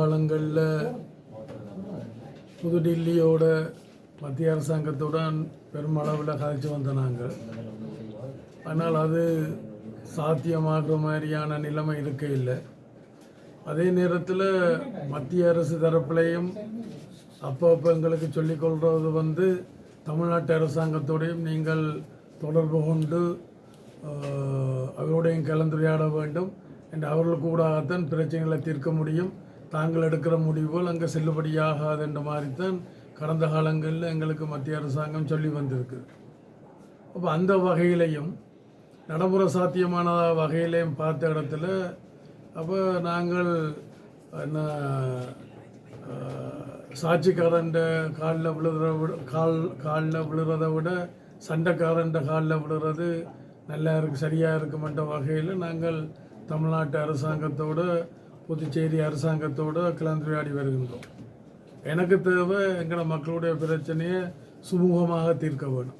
காலங்களில் புதுடில்லியோட மத்திய அரசாங்கத்துடன் பெருமளவில் கதைச்சு வந்த நாங்கள். ஆனால் அது சாத்தியமாகிற மாதிரியான நிலைமை இருக்க இல்லை. அதே நேரத்தில் மத்திய அரசு தரப்புலையும் அப்போ எங்களுக்கு சொல்லிக்கொள்வது தமிழ்நாட்டு அரசாங்கத்தோடையும் நீங்கள் தொடர்பு கொண்டு அவரோடையும் கலந்துரையாட வேண்டும் என்று அவர்களுக்கு கூடாகத்தான் பிரச்சனைகளை தீர்க்க முடியும். தாங்கள் எடுக்கிற முடிவுகள் அங்கே செல்லுபடியாகாது என்ற மாதிரி தான் கடந்த காலங்களில் எங்களுக்கு மத்திய அரசாங்கம் சொல்லி வந்திருக்கு. அப்போ அந்த வகையிலையும் நடைமுறை சாத்தியமான வகையிலையும் பார்த்த இடத்துல அப்போ நாங்கள் என்ன சாட்சிக்காரன் காலில் விழுறதை விட சண்டைக்காரன் காலில் விழுறது நல்லா இருக்கு, சரியாக இருக்குமென்ற வகையில் நாங்கள் தமிழ்நாட்டு அரசாங்கத்தோடு புதுச்சேரி அரசாங்கத்தோடு கலந்துரையாடி வருகின்றோம். எனக்கு தேவை எங்களை மக்களுடைய பிரச்சனையை சுமூகமாக தீர்க்க வேணும்.